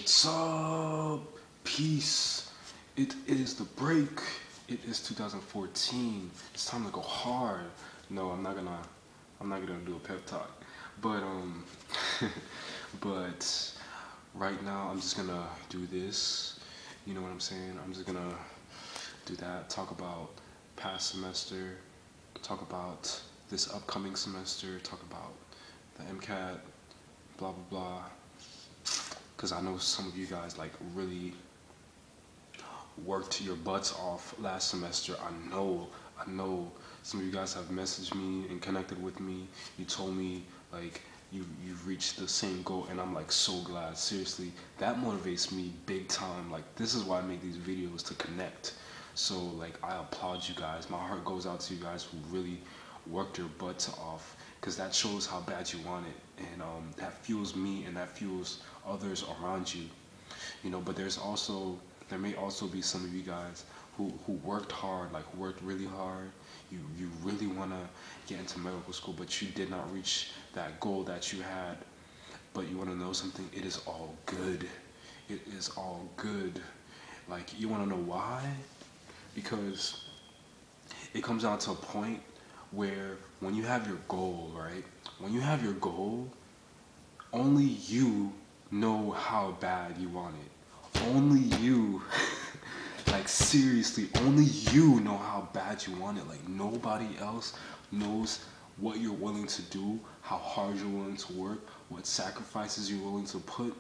What's up? Peace. It is the break. It is 2014. It's time to go hard. No, I'm not gonna do a pep talk. But but right now I'm just gonna do this. You know what I'm saying? I'm just gonna do that. Talk about past semester. Talk about this upcoming semester. Talk about the MCAT. Blah blah blah. Because I know some of you guys like really worked your butts off last semester. I know some of you guys have messaged me and connected with me. You told me like you've reached the same goal, and I'm like so glad. Seriously, that motivates me big time. Like this is why I make these videos, to connect. So like I applaud you guys. My heart goes out to you guys who really worked your butts off, because that shows how bad you want it, and that fuels me and that fuels others around you. But there may also be some of you guys who worked hard, like who worked really hard. You really want to get into medical school, but you did not reach that goal that you had. But you want to know something? It is all good. It is all good. Like, you want to know why? Because it comes down to a point where when you have your goal, right? When you have your goal, only you know how bad you want it. Only you, like seriously, only you know how bad you want it. Like nobody else knows what you're willing to do, how hard you're willing to work, what sacrifices you're willing to put.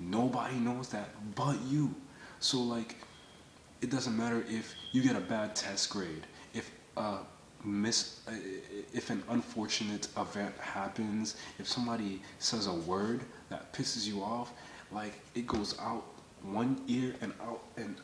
Nobody knows that but you. So like, it doesn't matter if you get a bad test grade, if miss if an unfortunate event happens, if somebody says a word that pisses you off, like it goes out one ear and out, and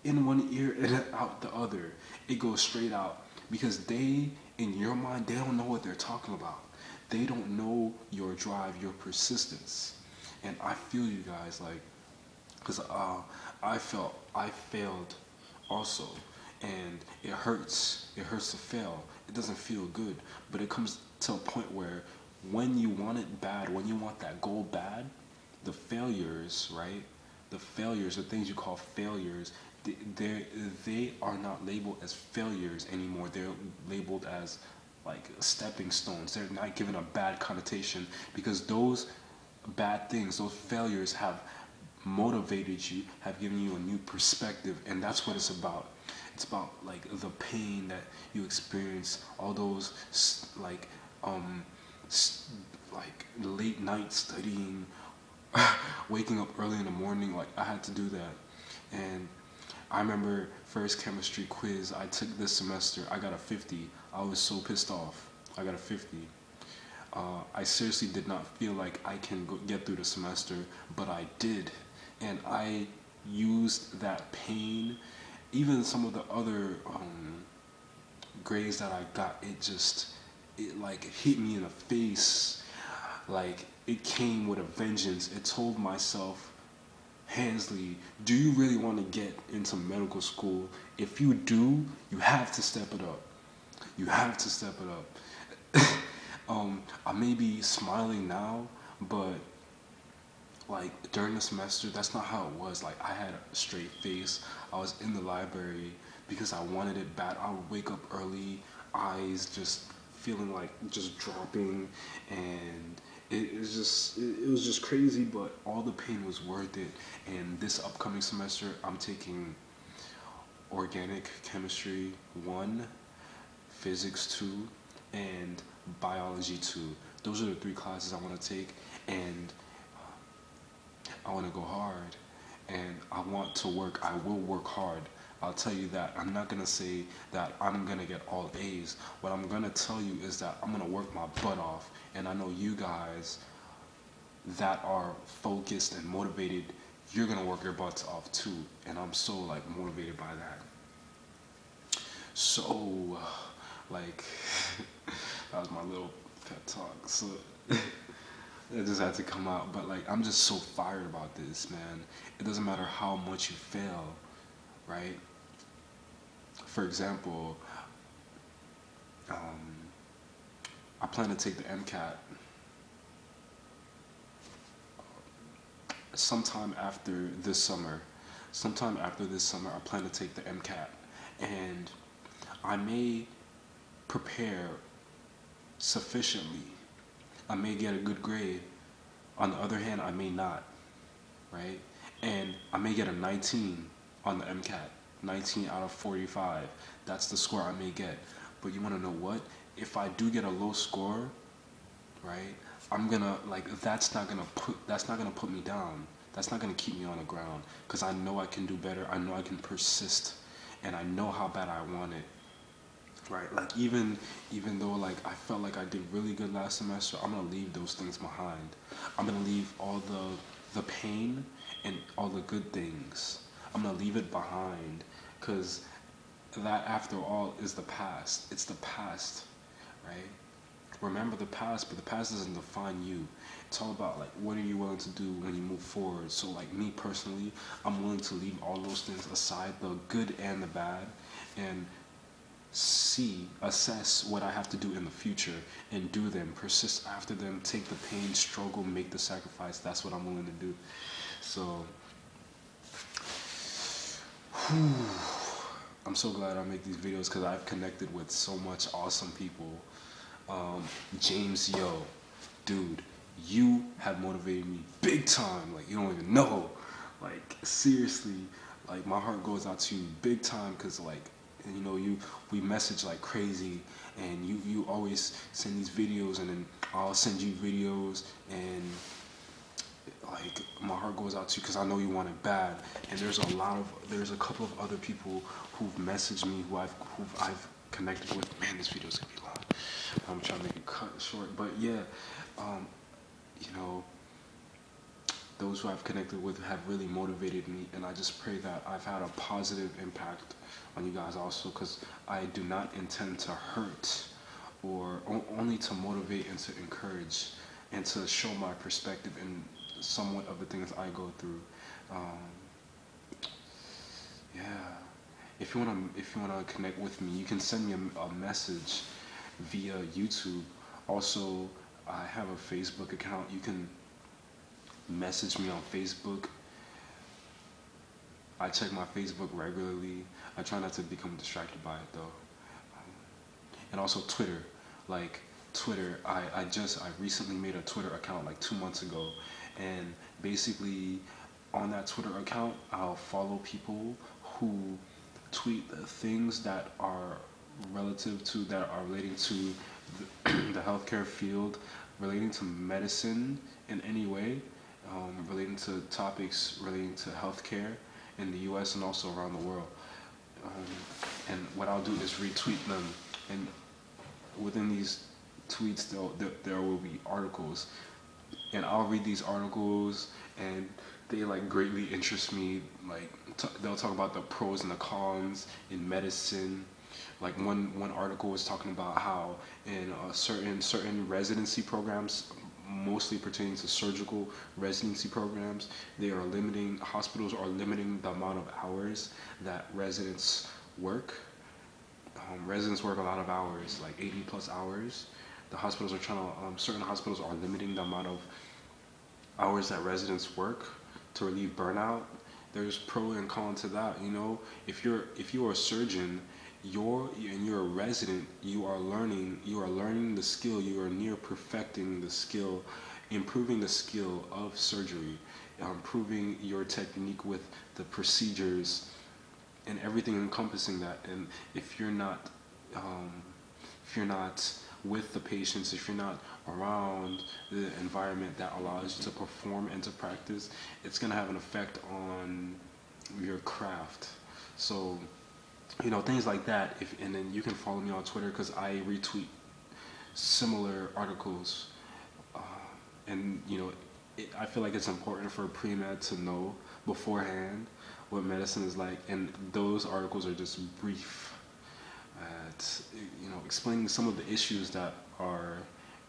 in one ear and out the other. It goes straight out, because they, in your mind, they don't know what they're talking about. They don't know your drive, your persistence. And I feel you guys, like, because I failed also, and it hurts. It hurts to fail. It doesn't feel good, but it comes to a point where when you want it bad, when you want that goal bad, the failures, right? The failures, the things you call failures, they are not labeled as failures anymore. They're labeled as like stepping stones. They're not given a bad connotation, because those bad things, those failures have motivated you, have given you a new perspective, and that's what it's about. It's about like the pain that you experience, all those like late night studying, waking up early in the morning. Like I had to do that, and I remember first chemistry quiz I took this semester. I got a 50. I was so pissed off. I got a 50. I seriously did not feel like I can get through the semester, but I did, and I used that pain. Even some of the other grades that I got, it like hit me in the face. Like it came with a vengeance. It told myself, Hansley, do you really want to get into medical school? If you do, you have to step it up. You have to step it up. I may be smiling now, but like during the semester, that's not how it was. Like I had a straight face. I was in the library because I wanted it bad. I would wake up early, eyes just feeling like just dropping, and it was just crazy. But all the pain was worth it. And this upcoming semester, I'm taking organic chemistry 1, physics 2, and biology 2. Those are the 3 classes I want to take, and I want to go hard, and I want to work. I will work hard. I'll tell you that. I'm not going to say that I'm going to get all A's. What I'm going to tell you is that I'm going to work my butt off, and I know you guys that are focused and motivated, you're going to work your butts off too, and I'm so like motivated by that. So like that was my little pep talk. So it just had to come out. But like, I'm just so fired about this, man. It doesn't matter how much you fail, right? For example, I plan to take the MCAT sometime after this summer, I plan to take the MCAT, and I may prepare sufficiently. I may get a good grade. On the other hand, I may not, right? And I may get a 19 on the MCAT, 19 out of 45. That's the score I may get. But you want to know what? If I do get a low score, right? I'm gonna that's not gonna put me down. That's not gonna keep me on the ground because I know I can do better. I know I can persist, and I know how bad I want it. Right, like even though like I felt like I did really good last semester, I'm gonna leave those things behind. I'm gonna leave all the pain and all the good things. I'm gonna leave it behind, cause that after all is the past. It's the past, right? Remember the past, but the past doesn't define you. It's all about like what are you willing to do when you move forward. So like me personally, I'm willing to leave all those things aside, the good and the bad, and assess what I have to do in the future and do them, persist after them, take the pain, struggle, make the sacrifice. That's what I'm willing to do. So, I'm so glad I make these videos because I've connected with so much awesome people. James, yo, dude, you have motivated me big time. Like, you don't even know. Like, seriously, like, my heart goes out to you big time because, like, you know, we message like crazy, and you always send these videos, and then I'll send you videos, and like my heart goes out to you because I know you want it bad. And there's a couple of other people who've messaged me who I've connected with. Man, this video's gonna be long. I'm trying to make it cut short, but yeah, you know, those who I've connected with have really motivated me, and I just pray that I've had a positive impact on you guys also, because I do not intend to hurt, or only to motivate and to encourage and to show my perspective in somewhat of the things I go through. Yeah, if you wanna connect with me, you can send me a message via YouTube. Also, I have a Facebook account. You can message me on Facebook. I check my Facebook regularly. I try not to become distracted by it though. And also Twitter. Like Twitter, I recently made a Twitter account like 2 months ago, and basically on that Twitter account I'll follow people who tweet things that are relating to the healthcare field, relating to medicine in any way, relating to topics relating to healthcare in the US and also around the world. And what I'll do is retweet them, and within these tweets there will be articles, and I'll read these articles, and they like greatly interest me. Like they'll talk about the pros and the cons in medicine. Like one article was talking about how in certain residency programs, mostly pertaining to surgical residency programs, hospitals are limiting the amount of hours that residents work. Residents work a lot of hours, like 80 plus hours. The hospitals are trying to, certain hospitals are limiting the amount of hours that residents work to relieve burnout. There's pro and con to that. You know, if you're a surgeon, you're a resident, you are learning the skill, you are near perfecting the skill, improving the skill of surgery, improving your technique with the procedures and everything encompassing that. And if you're not with the patients, if you're not around the environment that allows you to perform and to practice, it's going to have an effect on your craft. So, you know, things like that. And then you can follow me on Twitter because I retweet similar articles. And you know, I feel like it's important for pre-med to know beforehand what medicine is like, and those articles are just brief at, you know, explaining some of the issues that are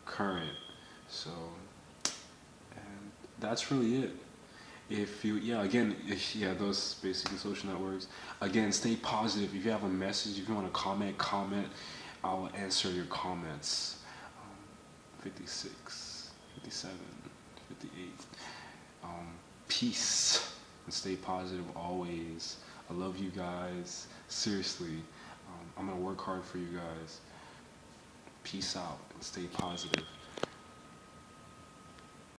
current. So, and that's really it. If you, those basically social networks. Again, stay positive. If you have a message, if you want to comment. I'll answer your comments. 56, 57, 58. peace and stay positive always. I love you guys. Seriously, I'm gonna work hard for you guys. Peace out and stay positive.